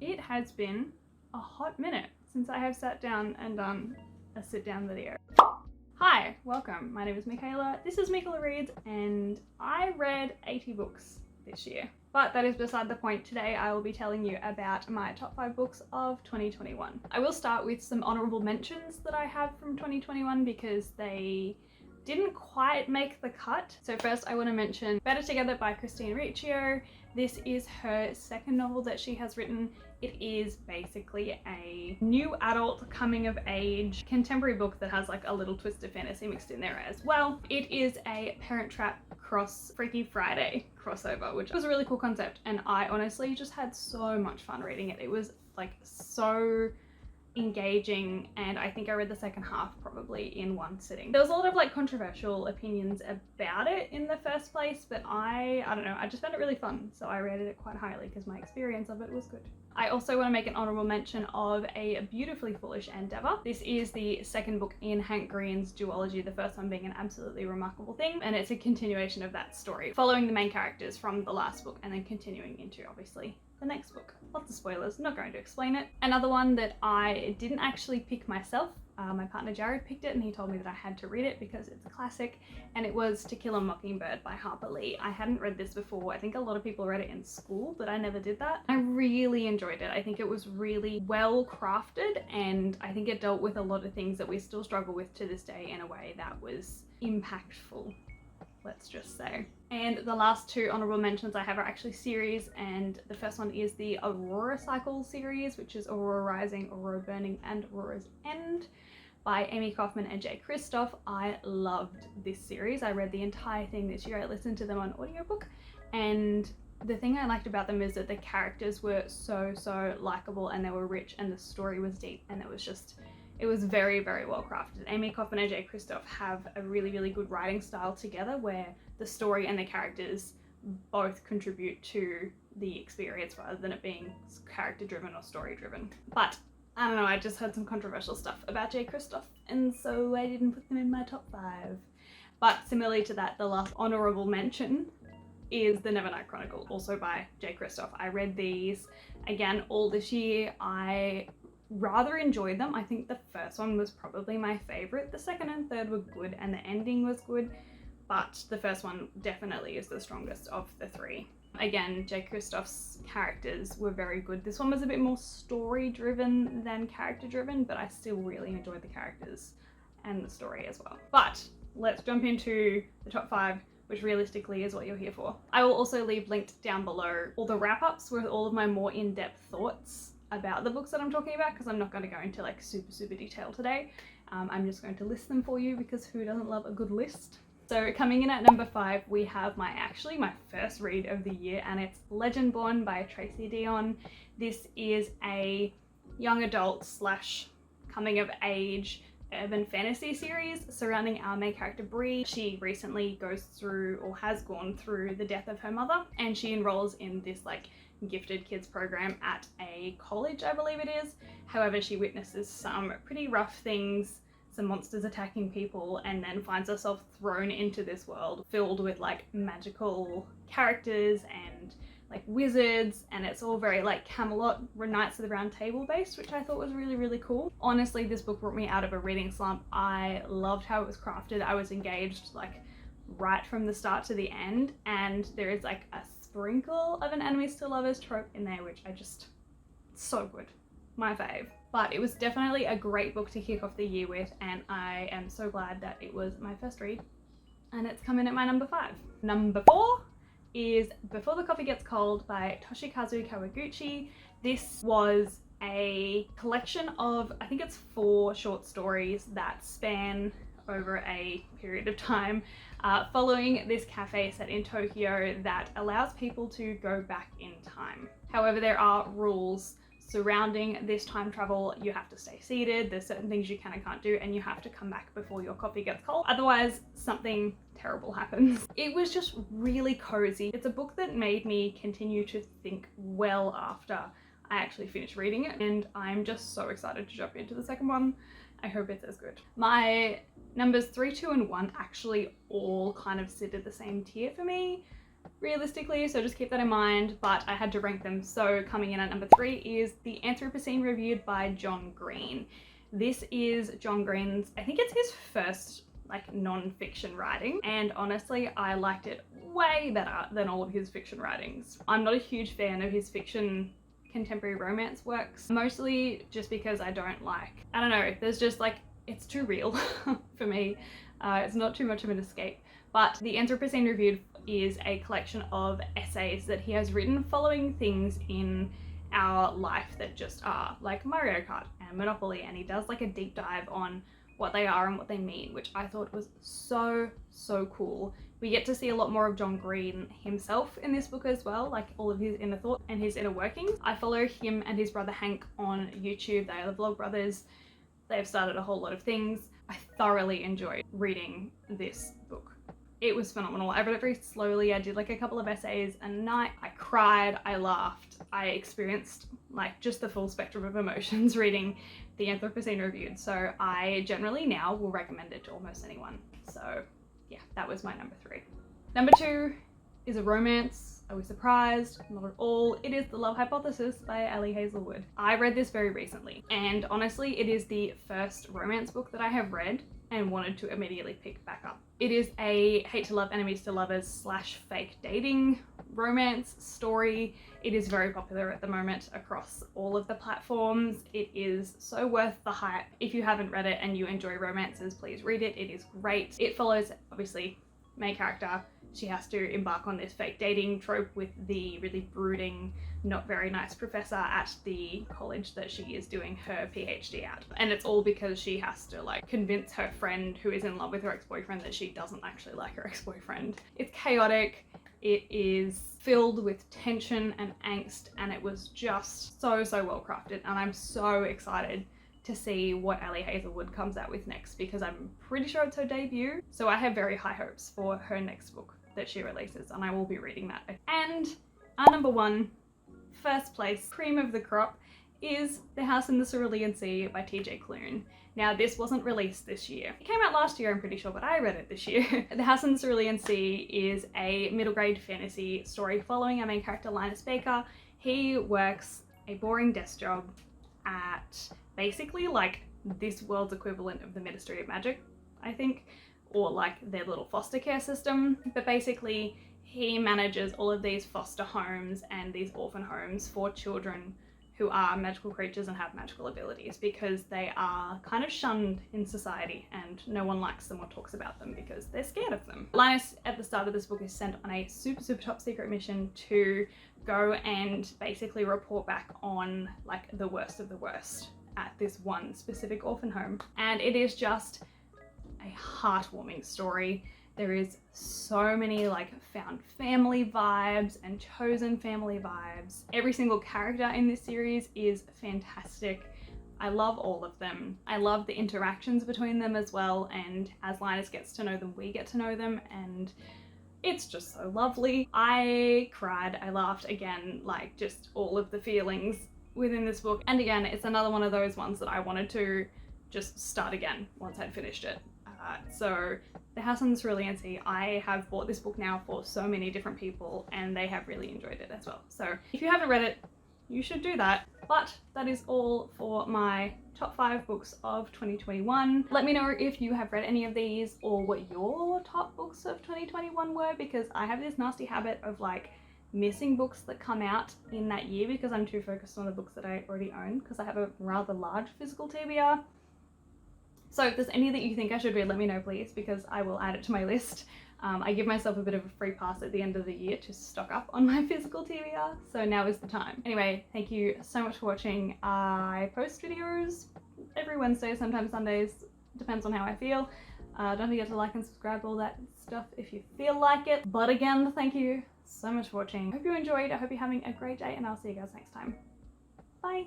It has been a hot minute since I have sat down and done a sit down video. Hi, welcome. My name is Meekela. This is Meekela Reads and I read 80 books this year. But that is beside the point. Today I will be telling you about my top 5 books of 2021. I will start with some honourable mentions that I have from 2021 because they didn't quite make the cut. So first I want to mention Better Together by Riccio. This is her second novel that she has written. It is basically a new adult coming of age contemporary book that has like a little twist of fantasy mixed in there as well. It is a Parent Trap cross Freaky Friday crossover, which was a really cool concept, and I honestly just had so much fun reading it. It was like so engaging, and I think I read the second half probably in one sitting. There was a lot of like controversial opinions about it in the first place, but I don't know, I just found it really fun, so I rated it quite highly because my experience of it was good. I also want to make an honourable mention of A Beautifully Foolish Endeavour. This is the second book in Hank Green's duology, the first one being An Absolutely Remarkable Thing, and it's a continuation of that story, following the main characters from the last book and then continuing into obviously the next book. Lots of spoilers, not going to explain it. Another one that I didn't actually pick myself, my partner Jared picked it and he told me that I had to read it because it's a classic, and it was To Kill a Mockingbird by Harper Lee. I hadn't read this before. I think a lot of people read it in school, but I never did that. I really enjoyed it. I think it was really well crafted, and I think it dealt with a lot of things that we still struggle with to this day in a way that was impactful, let's just say. And the last two honourable mentions I have are actually series, and the first one is the Aurora Cycle series, which is Aurora Rising, Aurora Burning and Aurora's End by Amy Kaufman and Jay Kristoff. I loved this series. I read the entire thing this year. I listened to them on audiobook, and the thing I liked about them is that the characters were so likable, and they were rich, and the story was deep, and it was very well crafted. Amy Kaufman and Jay Kristoff have a really good writing style together where the story and the characters both contribute to the experience rather than it being character driven or story driven. But I don't know, I just heard some controversial stuff about Jay Kristoff, and so I didn't put them in my top 5. But similarly to that, the last honourable mention is The Nevernight Chronicle, also by Jay Kristoff. I read these again all this year. I rather enjoyed them. I think the first one was probably my favourite. The second and third were good and the ending was good, but the first one definitely is the strongest of the three. Again, Jay Kristoff's characters were very good. This one was a bit more story driven than character driven, but I still really enjoyed the characters and the story as well. But let's jump into the top 5, which realistically is what you're here for. I will also leave linked down below all the wrap-ups with all of my more in-depth thoughts about the books that I'm talking about, because I'm not going to go into like super detail today. I'm just going to list them for you because who doesn't love a good list? So coming in at number 5, we have my first read of the year, and it's Legendborn by Tracy Deonn. This is a young adult / coming of age urban fantasy series surrounding our main character Bree. She recently goes through, or has gone through, the death of her mother, and she enrolls in this like gifted kids program at a college, I believe it is. However, she witnesses some pretty rough things, some monsters attacking people, and then finds herself thrown into this world filled with like magical characters and like wizards, and it's all very like Camelot, Knights of the Round Table based, which I thought was really cool. Honestly, this book brought me out of a reading slump. I loved how it was crafted. I was engaged like right from the start to the end, and there is like a sprinkle of an enemies to lovers trope in there, which so good, my fave. But it was definitely a great book to kick off the year with, and I am so glad that it was my first read, and it's come in at my number 5. Number 4 is Before the Coffee Gets Cold by Toshikazu Kawaguchi. This was a collection of, I think it's 4 short stories that span over a period of time, following this cafe set in Tokyo that allows people to go back in time. However, there are rules surrounding this time travel. You have to stay seated, there's certain things you can and can't do, and you have to come back before your coffee gets cold, otherwise something terrible happens. It was just really cozy. It's a book that made me continue to think well after I actually finished reading it, and I'm just so excited to jump into the second one. I hope it's as good. My numbers 3, 2 and 1 actually all kind of sit at the same tier for me. realistically, so just keep that in mind, but I had to rank them. So coming in at number 3 is The Anthropocene Reviewed by John Green. This is John Green's, I think it's his first like non-fiction writing, and honestly I liked it way better than all of his fiction writings. I'm not a huge fan of his fiction contemporary romance works, mostly just because I don't know, there's just like, it's too real for me. It's not too much of an escape. But The Anthropocene Reviewed is a collection of essays that he has written following things in our life that just are, like Mario Kart and Monopoly, and he does like a deep dive on what they are and what they mean, which I thought was so cool. We get to see a lot more of John Green himself in this book as well, like all of his inner thought and his inner workings. I follow him and his brother Hank on YouTube. They are the Vlog Brothers. They've started a whole lot of things. I thoroughly enjoyed reading this book. It was phenomenal. I read it very slowly. I did like a couple of essays a night. I cried, I laughed, I experienced like just the full spectrum of emotions reading The Anthropocene Reviewed. So I generally now will recommend it to almost anyone. So yeah, that was my number 3. Number 2 is a romance. I was surprised, not at all. It is The Love Hypothesis by Ali Hazelwood. I read this very recently, and honestly it is the first romance book that I have read and wanted to immediately pick back up. It is a hate to love, enemies to lovers / fake dating romance story. It is very popular at the moment across all of the platforms. It is so worth the hype. If you haven't read it and you enjoy romances, please read it. It is great. It follows, obviously, main character. She has to embark on this fake dating trope with the really brooding, not very nice professor at the college that she is doing her PhD at. And it's all because she has to like convince her friend who is in love with her ex-boyfriend that she doesn't actually like her ex-boyfriend. It's chaotic. It is filled with tension and angst, and it was just so well crafted, and I'm so excited to see what Ali Hazelwood comes out with next, because I'm pretty sure it's her debut. So I have very high hopes for her next book that she releases, and I will be reading that. And our number 1, first place, cream of the crop, is The House in the Cerulean Sea by TJ Klune. Now this wasn't released this year. It came out last year, I'm pretty sure, but I read it this year. The House in the Cerulean Sea is a middle grade fantasy story following our main character Linus Baker. He works a boring desk job at basically like this world's equivalent of the Ministry of Magic, I think, or like their little foster care system. But basically he manages all of these foster homes and these orphan homes for children who are magical creatures and have magical abilities, because they are kind of shunned in society and no one likes them or talks about them because they're scared of them. Linus at the start of this book is sent on a super top secret mission to go and basically report back on like the worst of the worst at this one specific orphan home. And it is just a heartwarming story. There is so many like found family vibes and chosen family vibes. Every single character in this series is fantastic. I love all of them. I love the interactions between them as well, and as Linus gets to know them, we get to know them, and it's just so lovely. I cried, I laughed again, like just all of the feelings within this book. And again, it's another one of those ones that I wanted to just start again once I'd finished it. So The House in the Cerulean Sea, I have bought this book now for so many different people and they have really enjoyed it as well. So if you haven't read it, you should do that. But that is all for my top 5 books of 2021. Let me know if you have read any of these or what your top books of 2021 were, because I have this nasty habit of like missing books that come out in that year because I'm too focused on the books that I already own, because I have a rather large physical TBR. So if there's any that you think I should read, let me know please, because I will add it to my list. I give myself a bit of a free pass at the end of the year to stock up on my physical TBR, so now is the time. Anyway, thank you so much for watching. I post videos every Wednesday, sometimes Sundays, depends on how I feel. Don't forget to like and subscribe, all that stuff if you feel like it. But again, thank you so much for watching. I hope you enjoyed, I hope you're having a great day, and I'll see you guys next time. Bye!